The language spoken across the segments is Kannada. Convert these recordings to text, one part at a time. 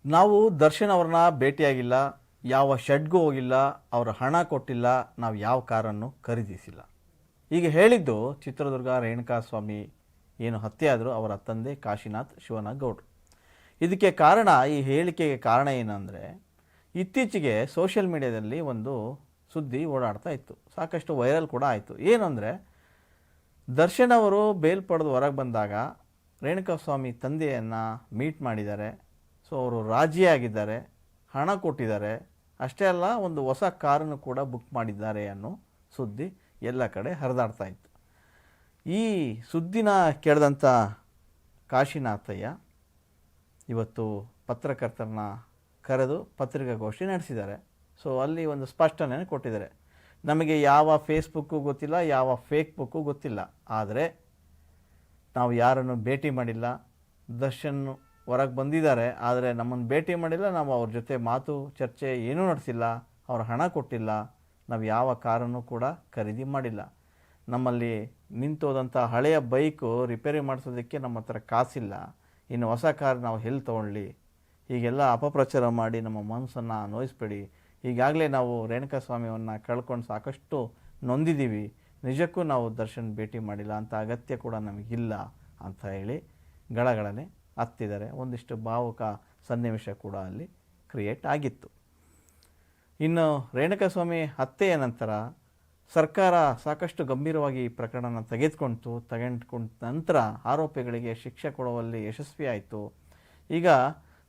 ನಾವು ದರ್ಶನ್ ಅವ್ರನ್ನ ಭೇಟಿಯಾಗಿಲ್ಲ, ಯಾವ ಶೆಡ್ಗೂ ಹೋಗಿಲ್ಲ, ಅವರ ಹಣ ಕೊಟ್ಟಿಲ್ಲ, ನಾವು ಯಾವ ಕಾರನ್ನು ಖರೀದಿಸಿಲ್ಲ. ಈಗ ಹೇಳಿದ್ದು ಚಿತ್ರದುರ್ಗ ರೇಣುಕಾಸ್ವಾಮಿ ಏನು ಹತ್ಯೆ ಆದರೂ ಅವರ ತಂದೆ ಕಾಶಿನಾಥ್ ಶಿವನಗೌಡರು. ಇದಕ್ಕೆ ಕಾರಣ, ಈ ಹೇಳಿಕೆಗೆ ಕಾರಣ ಏನಂದರೆ, ಇತ್ತೀಚೆಗೆ ಸೋಷಿಯಲ್ ಮೀಡಿಯಾದಲ್ಲಿ ಒಂದು ಸುದ್ದಿ ಓಡಾಡ್ತಾ ಇತ್ತು, ಸಾಕಷ್ಟು ವೈರಲ್ ಕೂಡ ಆಯಿತು. ಏನು ಅಂದರೆ, ದರ್ಶನ್ ಅವರು ಬೇಲ್ ಪಡೆದು ಹೊರಗೆ ಬಂದಾಗ ರೇಣುಕಾಸ್ವಾಮಿ ತಂದೆಯನ್ನು ಮೀಟ್ ಮಾಡಿದ್ದಾರೆ. ಸೊ ಅವರು ರಾಜಿಯಾಗಿದ್ದಾರೆ, ಹಣ ಕೊಟ್ಟಿದ್ದಾರೆ. ಅಷ್ಟೇ ಅಲ್ಲ, ಒಂದು ಹೊಸ ಕಾರನ್ನು ಕೂಡ ಬುಕ್ ಮಾಡಿದ್ದಾರೆ ಅನ್ನೋ ಸುದ್ದಿ ಎಲ್ಲ ಕಡೆ ಹರಿದಾಡ್ತಾ ಇತ್ತು. ಈ ಸುದ್ದಿನ ಕೇಳಿದಂಥ ಕಾಶಿನಾಥಯ್ಯ ಇವತ್ತು ಪತ್ರಕರ್ತರನ್ನ ಕರೆದು ಪತ್ರಿಕಾಗೋಷ್ಠಿ ನಡೆಸಿದ್ದಾರೆ. ಸೊ ಅಲ್ಲಿ ಒಂದು ಸ್ಪಷ್ಟನೆ ಕೊಟ್ಟಿದ್ದಾರೆ. ನಮಗೆ ಯಾವ ಫೇಸ್ಬುಕ್ಕು ಗೊತ್ತಿಲ್ಲ, ಯಾವ ಫೇಕ್ ಬುಕ್ಕು ಗೊತ್ತಿಲ್ಲ, ಆದರೆ ನಾವು ಯಾರನ್ನು ಭೇಟಿ ಮಾಡಿಲ್ಲ. ದರ್ಶನ್ ಹೊರಗೆ ಬಂದಿದ್ದಾರೆ, ಆದರೆ ನಮ್ಮನ್ನು ಭೇಟಿ ಮಾಡಿಲ್ಲ, ನಾವು ಅವ್ರ ಜೊತೆ ಮಾತು ಚರ್ಚೆ ಏನೂ ನಡೆಸಿಲ್ಲ, ಅವ್ರ ಹಣ ಕೊಟ್ಟಿಲ್ಲ, ನಾವು ಯಾವ ಕಾರನ್ನು ಕೂಡ ಖರೀದಿ ಮಾಡಿಲ್ಲ. ನಮ್ಮಲ್ಲಿ ನಿಂತೋದಂಥ ಹಳೆಯ ಬೈಕು ರಿಪೇರಿ ಮಾಡಿಸೋದಕ್ಕೆ ನಮ್ಮ ಹತ್ರ ಕಾಸಿಲ್ಲ, ಇನ್ನು ಹೊಸ ಕಾರ್ ನಾವು ಎಲ್ಲಿ ತೊಗೊಳ್ಳಿ? ಹೀಗೆಲ್ಲ ಅಪಪ್ರಚಾರ ಮಾಡಿ ನಮ್ಮ ಮನಸ್ಸನ್ನು ನೋಯಿಸ್ಬೇಡಿ. ಈಗಾಗಲೇ ನಾವು ರೇಣುಕಾಸ್ವಾಮಿಯನ್ನು ಕಳ್ಕೊಂಡು ಸಾಕಷ್ಟು ನೊಂದಿದ್ದೀವಿ, ನಿಜಕ್ಕೂ ನಾವು ದರ್ಶನ್ ಭೇಟಿ ಮಾಡಿಲ್ಲ ಅಂತ ಅಗತ್ಯ ಕೂಡ ನಮಗಿಲ್ಲ ಅಂತ ಹೇಳಿ ಗಳಗಳನೆ ಹತ್ತಿದ್ದಾರೆ. ಒಂದಿಷ್ಟು ಭಾವುಕ ಸನ್ನಿವೇಶ ಕೂಡ ಅಲ್ಲಿ ಕ್ರಿಯೇಟ್ ಆಗಿತ್ತು. ಇನ್ನು ರೇಣುಕಾಸ್ವಾಮಿ ಹತ್ಯೆಯ ನಂತರ ಸರ್ಕಾರ ಸಾಕಷ್ಟು ಗಂಭೀರವಾಗಿ ಈ ಪ್ರಕರಣನ ತೆಗೆದುಕೊಂಡ ನಂತರ ಆರೋಪಿಗಳಿಗೆ ಶಿಕ್ಷೆ ಕೊಡುವಲ್ಲಿ ಯಶಸ್ವಿ ಆಯಿತು. ಈಗ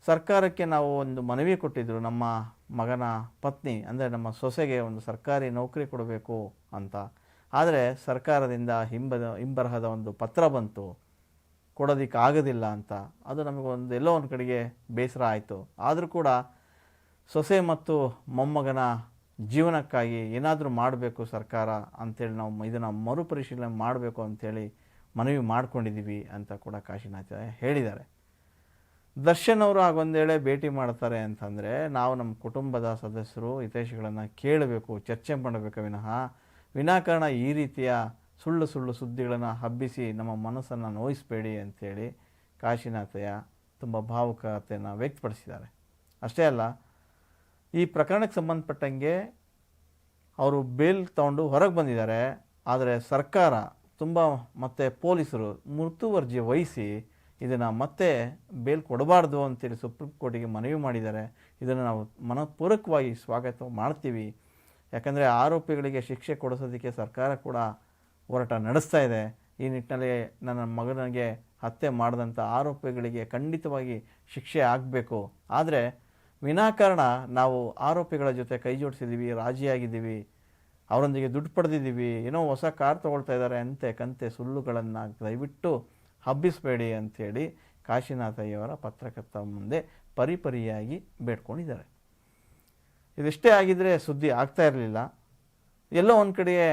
ಸರ್ಕಾರಕ್ಕೆ ನಾವು ಒಂದು ಮನವಿ ಕೊಟ್ಟಿದ್ದರು, ನಮ್ಮ ಮಗನ ಪತ್ನಿ ಅಂದರೆ ನಮ್ಮ ಸೊಸೆಗೆ ಒಂದು ಸರ್ಕಾರಿ ನೌಕರಿ ಕೊಡಬೇಕು ಅಂತ. ಆದರೆ ಸರ್ಕಾರದಿಂದ ಹಿಂಬರಹದ ಒಂದು ಪತ್ರ ಬಂತು, ಕೊಡೋದಕ್ಕಾಗೋದಿಲ್ಲ ಅಂತ. ಅದು ನಮಗೊಂದು ಎಲ್ಲೋ ಒಂದು ಕಡೆಗೆ ಬೇಸರ ಆಯಿತು. ಆದರೂ ಕೂಡ ಸೊಸೆ ಮತ್ತು ಮೊಮ್ಮಗನ ಜೀವನಕ್ಕಾಗಿ ಏನಾದರೂ ಮಾಡಬೇಕು ಸರ್ಕಾರ ಅಂಥೇಳಿ ನಾವು ಇದನ್ನು ಮರುಪರಿಶೀಲನೆ ಮಾಡಬೇಕು ಅಂಥೇಳಿ ಮನವಿ ಮಾಡ್ಕೊಂಡಿದ್ದೀವಿ ಅಂತ ಕೂಡ ಕಾಶಿನಾಥ್ ಹೇಳಿದ್ದಾರೆ. ದರ್ಶನ್ ಅವರು ಆಗೊಂದು ವೇಳೆ ಭೇಟಿ ಮಾಡ್ತಾರೆ ಅಂತಂದರೆ ನಾವು ನಮ್ಮ ಕುಟುಂಬದ ಸದಸ್ಯರು ಹಿತೈಷಿಗಳನ್ನು ಕೇಳಬೇಕು, ಚರ್ಚೆ ಮಾಡಬೇಕು ವಿನಾಕಾರಣ ಈ ರೀತಿಯ ಸುಳ್ಳು ಸುದ್ದಿಗಳನ್ನು ಹಬ್ಬಿಸಿ ನಮ್ಮ ಮನಸ್ಸನ್ನು ನೋಯಿಸಬೇಡಿ ಅಂಥೇಳಿ ಕಾಶಿನಾಥಯ್ಯ ತುಂಬ ಭಾವುಕತೆಯನ್ನು ವ್ಯಕ್ತಪಡಿಸಿದ್ದಾರೆ. ಅಷ್ಟೇ ಅಲ್ಲ, ಈ ಪ್ರಕರಣಕ್ಕೆ ಸಂಬಂಧಪಟ್ಟಂಗೆ ಅವರು ಬೇಲ್ ತಗೊಂಡು ಹೊರಗೆ ಬಂದಿದ್ದಾರೆ. ಆದರೆ ಸರ್ಕಾರ ಮತ್ತು ಪೊಲೀಸರು ಮುತುವರ್ಜಿ ವಹಿಸಿ ಇದನ್ನು ಮತ್ತೆ ಬೇಲ್ ಕೊಡಬಾರ್ದು ಅಂತೇಳಿ ಸುಪ್ರೀಂ ಕೋರ್ಟಿಗೆ ಮನವಿ ಮಾಡಿದ್ದಾರೆ. ಇದನ್ನು ನಾವು ಮನಪೂರ್ವಕವಾಗಿ ಸ್ವಾಗತ ಮಾಡ್ತೀವಿ. ಯಾಕಂದರೆ ಆರೋಪಿಗಳಿಗೆ ಶಿಕ್ಷೆ ಕೊಡಿಸೋದಕ್ಕೆ ಸರ್ಕಾರ ಕೂಡ ಹೋರಾಟ ನಡೆಸ್ತಾ ಇದೆ. ಈ ನಿಟ್ಟಿನಲ್ಲಿ ನನ್ನ ಮಗನಿಗೆ ಹತ್ಯೆ ಮಾಡಿದಂಥ ಆರೋಪಿಗಳಿಗೆ ಖಂಡಿತವಾಗಿ ಶಿಕ್ಷೆ ಆಗಬೇಕು. ಆದರೆ ವಿನಾಕಾರಣ ನಾವು ಆರೋಪಿಗಳ ಜೊತೆ ಕೈ ಜೋಡಿಸಿದ್ದೀವಿ, ರಾಜಿಯಾಗಿದ್ದೀವಿ, ಅವರೊಂದಿಗೆ ದುಡ್ಡು ಪಡೆದಿದ್ದೀವಿ, ಏನೋ ಹೊಸ ಕಾರ್ ತೊಗೊಳ್ತಾ ಇದ್ದಾರೆ ಕಂತೆ ಸುಳ್ಳುಗಳನ್ನು ದಯವಿಟ್ಟು ಹಬ್ಬಿಸಬೇಡಿ ಅಂಥೇಳಿ ಕಾಶಿನಾಥಯ್ಯವರ ಪತ್ರಕರ್ತರ ಮುಂದೆ ಪರಿಪರಿಯಾಗಿ ಬೇಡ್ಕೊಂಡಿದ್ದಾರೆ. ಇದಿಷ್ಟೇ ಆಗಿದ್ದರೆ ಸುದ್ದಿ ಆಗ್ತಾ ಇರಲಿಲ್ಲ. ಎಲ್ಲೋ ಒಂದು ಕಡೆಗೆ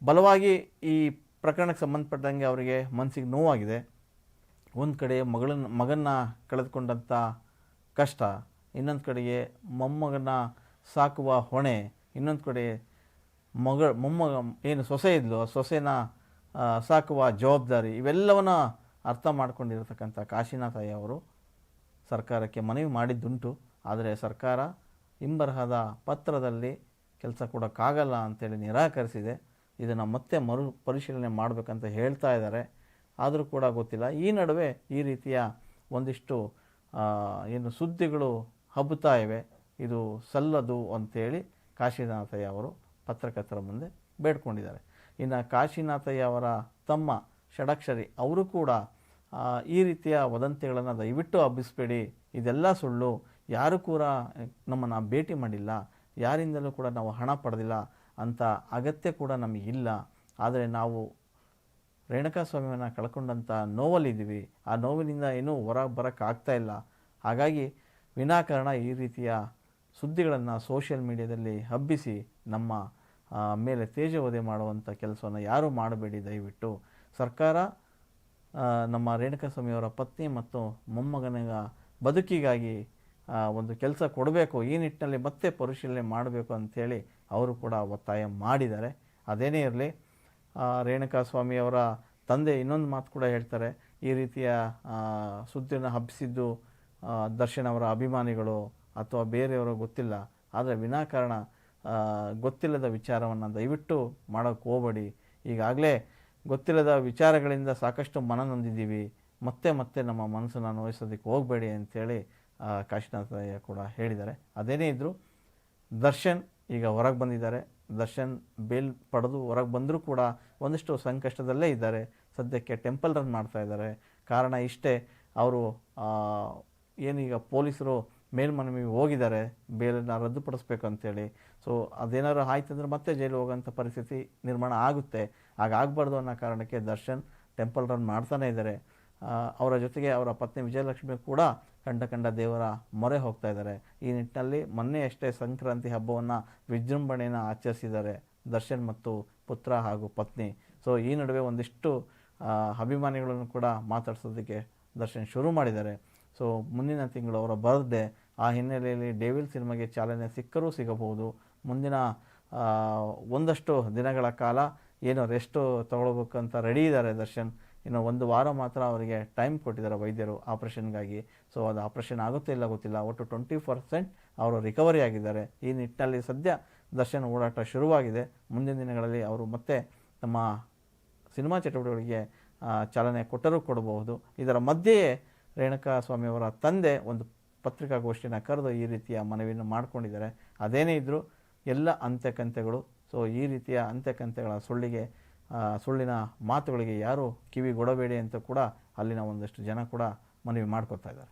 ಬಲವಾಗಿ ಈ ಪ್ರಕರಣಕ್ಕೆ ಸಂಬಂಧಪಟ್ಟಂಗೆ ಅವರಿಗೆ ಮನಸ್ಸಿಗೆ ನೋವಾಗಿದೆ. ಒಂದು ಕಡೆ ಮಗನ್ನ ಕಳೆದುಕೊಂಡಂಥ ಕಷ್ಟ, ಇನ್ನೊಂದು ಕಡೆಗೆ ಮೊಮ್ಮಗನ ಸಾಕುವ ಹೊಣೆ, ಇನ್ನೊಂದು ಕಡೆ ಮೊಮ್ಮಗ ಏನು ಸೊಸೆ ಇದ್ಲು ಸೊಸೆನ ಸಾಕುವ ಜವಾಬ್ದಾರಿ, ಇವೆಲ್ಲವನ್ನ ಅರ್ಥ ಮಾಡ್ಕೊಂಡಿರತಕ್ಕಂಥ ಕಾಶಿನಾಥಯ್ಯ ಅವರು ಸರ್ಕಾರಕ್ಕೆ ಮನವಿ ಮಾಡಿದ್ದುಂಟು. ಆದರೆ ಸರ್ಕಾರ ಹಿಂಬರಹದ ಪತ್ರದಲ್ಲಿ ಕೆಲಸ ಕೊಡೋಕ್ಕಾಗಲ್ಲ ಅಂತೇಳಿ ನಿರಾಕರಿಸಿದೆ. ಇದನ್ನು ಮತ್ತೆ ಪರಿಶೀಲನೆ ಮಾಡಬೇಕಂತ ಹೇಳ್ತಾ ಇದ್ದಾರೆ. ಆದರೂ ಕೂಡ ಗೊತ್ತಿಲ್ಲ. ಈ ನಡುವೆ ಈ ರೀತಿಯ ಒಂದಿಷ್ಟು ಏನು ಸುದ್ದಿಗಳು ಹಬ್ಬುತ್ತಾ ಇವೆ. ಇದು ಸಲ್ಲದು ಅಂಥೇಳಿ ಕಾಶಿನಾಥಯ್ಯ ಅವರು ಪತ್ರಕರ್ತರ ಮುಂದೆ ಬೇಡ್ಕೊಂಡಿದ್ದಾರೆ. ಇನ್ನು ಕಾಶಿನಾಥಯ್ಯ ಅವರ ತಮ್ಮ ಷಡಕ್ಷರಿ ಅವರು ಕೂಡ ಈ ರೀತಿಯ ವದಂತಿಗಳನ್ನು ದಯವಿಟ್ಟು ಹಬ್ಬಿಸಬೇಡಿ, ಇದೆಲ್ಲ ಸುಳ್ಳು, ಯಾರೂ ಕೂಡ ನಮ್ಮನ್ನು ಭೇಟಿ ಮಾಡಿಲ್ಲ, ಯಾರಿಂದಲೂ ಕೂಡ ನಾವು ಹಣ ಪಡೆದಿಲ್ಲ ಅಂತ ಅಗತ್ಯ ಕೂಡ ನಮಗಿಲ್ಲ. ಆದರೆ ನಾವು ರೇಣುಕಾಸ್ವಾಮಿಯನ್ನು ಕಳ್ಕೊಂಡಂಥ ನೋವಲ್ಲಿದ್ದೀವಿ, ಆ ನೋವಿನಿಂದ ಏನೂ ಹೊರಗೆ ಬರೋಕ್ಕಾಗ್ತಾ ಇಲ್ಲ. ಹಾಗಾಗಿ ವಿನಾಕಾರಣ ಈ ರೀತಿಯ ಸುದ್ದಿಗಳನ್ನು ಸೋಷಿಯಲ್ ಮೀಡಿಯಾದಲ್ಲಿ ಹಬ್ಬಿಸಿ ನಮ್ಮ ಮೇಲೆ ತೇಜೋವಧೆ ಮಾಡುವಂಥ ಕೆಲಸವನ್ನು ಯಾರೂ ಮಾಡಬೇಡಿ. ದಯವಿಟ್ಟು ಸರ್ಕಾರ ನಮ್ಮ ರೇಣುಕಾಸ್ವಾಮಿಯವರ ಪತ್ನಿ ಮತ್ತು ಮೊಮ್ಮಗನ ಬದುಕಿಗಾಗಿ ಒಂದು ಕೆಲಸ ಕೊಡಬೇಕು, ಈ ನಿಟ್ಟಿನಲ್ಲಿ ಮತ್ತೆ ಪರಿಶೀಲನೆ ಮಾಡಬೇಕು ಅಂಥೇಳಿ ಅವರು ಕೂಡ ಒತ್ತಾಯ ಮಾಡಿದ್ದಾರೆ. ಅದೇನೇ ಇರಲಿ, ರೇಣುಕಾಸ್ವಾಮಿಯವರ ತಂದೆ ಇನ್ನೊಂದು ಮಾತು ಕೂಡ ಹೇಳ್ತಾರೆ, ಈ ರೀತಿಯ ಸುದ್ದಿಯನ್ನು ಹಬ್ಬಿಸಿದ್ದು ದರ್ಶನ್ ಅವರ ಅಭಿಮಾನಿಗಳು ಅಥವಾ ಬೇರೆಯವರು ಗೊತ್ತಿಲ್ಲ, ಆದರೆ ವಿನಾಕಾರಣ ಗೊತ್ತಿಲ್ಲದ ವಿಚಾರವನ್ನು ದಯವಿಟ್ಟು ಮಾಡೋಕ್ಕೆ ಹೋಗಬೇಡಿ. ಈಗಾಗಲೇ ಗೊತ್ತಿಲ್ಲದ ವಿಚಾರಗಳಿಂದ ಸಾಕಷ್ಟು ಮನನೊಂದಿದ್ದೀವಿ, ಮತ್ತೆ ಮತ್ತೆ ನಮ್ಮ ಮನಸ್ಸನ್ನು ನೋಯಿಸೋದಕ್ಕೆ ಹೋಗಬೇಡಿ ಅಂತೇಳಿ ಕಾಶಿನಾಥಯ್ಯ ಕೂಡ ಹೇಳಿದ್ದಾರೆ. ಅದೇನೇ ಇದ್ದರೂ ದರ್ಶನ್ ಈಗ ಹೊರಗೆ ಬಂದಿದ್ದಾರೆ. ದರ್ಶನ್ ಬೇಲ್ ಪಡೆದು ಹೊರಗೆ ಬಂದರೂ ಕೂಡ ಒಂದಿಷ್ಟು ಸಂಕಷ್ಟದಲ್ಲೇ ಇದ್ದಾರೆ. ಸದ್ಯಕ್ಕೆ ಟೆಂಪಲ್ ರನ್ ಮಾಡ್ತಾ ಇದ್ದಾರೆ. ಕಾರಣ ಇಷ್ಟೇ, ಅವರು ಏನೀಗ ಪೊಲೀಸರು ಮೇಲ್ಮನವಿ ಹೋಗಿದ್ದಾರೆ ಬೇಲನ್ನು ರದ್ದುಪಡಿಸ್ಬೇಕು ಅಂತೇಳಿ. ಸೊ ಅದೇನಾದ್ರು ಆಯ್ತಂದ್ರೆ ಮತ್ತೆ ಜೈಲು ಹೋಗೋಂಥ ಪರಿಸ್ಥಿತಿ ನಿರ್ಮಾಣ ಆಗುತ್ತೆ. ಹಾಗಾಗಬಾರ್ದು ಅನ್ನೋ ಕಾರಣಕ್ಕೆ ದರ್ಶನ್ ಟೆಂಪಲ್ ರನ್ ಮಾಡ್ತಾನೇ ಇದ್ದಾರೆ. ಅವರ ಜೊತೆಗೆ ಅವರ ಪತ್ನಿ ವಿಜಯಲಕ್ಷ್ಮಿ ಕೂಡ ಕಂಡ ದೇವರ ಮೊರೆ ಹೋಗ್ತಾ ಇದ್ದಾರೆ. ಈ ನಿಟ್ಟಿನಲ್ಲಿ ಮೊನ್ನೆಯಷ್ಟೇ ಸಂಕ್ರಾಂತಿ ಹಬ್ಬವನ್ನು ವಿಜೃಂಭಣೆಯನ್ನು ಆಚರಿಸಿದ್ದಾರೆ ದರ್ಶನ್ ಮತ್ತು ಪುತ್ರ ಹಾಗೂ ಪತ್ನಿ. ಸೊ ಈ ನಡುವೆ ಒಂದಿಷ್ಟು ಅಭಿಮಾನಿಗಳನ್ನು ಕೂಡ ಮಾತಾಡ್ಸೋದಕ್ಕೆ ದರ್ಶನ್ ಶುರು ಮಾಡಿದ್ದಾರೆ. ಸೊ ಮುಂದಿನ ತಿಂಗಳು ಅವರ ಬರ್ತ್ಡೇ, ಆ ಹಿನ್ನೆಲೆಯಲ್ಲಿ ಡೇವಿಲ್ ಸಿನಿಮಾಗೆ ಚಾಲನೆ ಸಿಕ್ಕರೂ ಸಿಗಬಹುದು. ಮುಂದಿನ ಒಂದಷ್ಟು ದಿನಗಳ ಕಾಲ ಏನೋ ರೆಸ್ಟು ತೊಗೊಳ್ಬೇಕಂತ ರೆಡಿ ಇದ್ದಾರೆ ದರ್ಶನ್. ಇನ್ನು 1 ವಾರ ಮಾತ್ರ ಅವರಿಗೆ ಟೈಮ್ ಕೊಟ್ಟಿದ್ದಾರೆ ವೈದ್ಯರು ಆಪ್ರೇಷನ್ಗಾಗಿ. ಸೊ ಅದು ಆಪ್ರೇಷನ್ ಆಗುತ್ತೋ ಇಲ್ಲ ಗೊತ್ತಿಲ್ಲ. ಒಟ್ಟು 20% ಅವರು ರಿಕವರಿ ಆಗಿದ್ದಾರೆ. ಈ ನಿಟ್ಟಿನಲ್ಲಿ ಸದ್ಯ ದರ್ಶನ್ ಓಡಾಟ ಶುರುವಾಗಿದೆ. ಮುಂದಿನ ದಿನಗಳಲ್ಲಿ ಅವರು ಮತ್ತೆ ತಮ್ಮ ಸಿನಿಮಾ ಚಟುವಟಿಕೆಗಳಿಗೆ ಚಾಲನೆ ಕೊಟ್ಟರೂ ಕೊಡಬಹುದು. ಇದರ ಮಧ್ಯೆಯೇ ರೇಣುಕಾ ಸ್ವಾಮಿಯವರ ತಂದೆ ಒಂದು ಪತ್ರಿಕಾಗೋಷ್ಠಿನ ಕರೆದು ಈ ರೀತಿಯ ಮನವಿಯನ್ನು ಮಾಡಿಕೊಂಡಿದ್ದಾರೆ. ಅದೇನೇ ಇದ್ದರೂ ಎಲ್ಲ ಅಂತ್ಯಕಂತ್ಯಗಳು, ಸೊ ಈ ರೀತಿಯ ಅಂತ್ಯಕಂತ್ಯಗಳ ಸುಳ್ಳಿನ ಮಾತುಗಳಿಗೆ ಯಾರು ಕಿವಿಗೊಡಬೇಡಿ ಅಂತ ಕೂಡ ಅಲ್ಲಿನ ಒಂದಷ್ಟು ಜನ ಕೂಡ ಮನವಿ ಮಾಡ್ಕೊತಾ ಇದ್ದಾರೆ.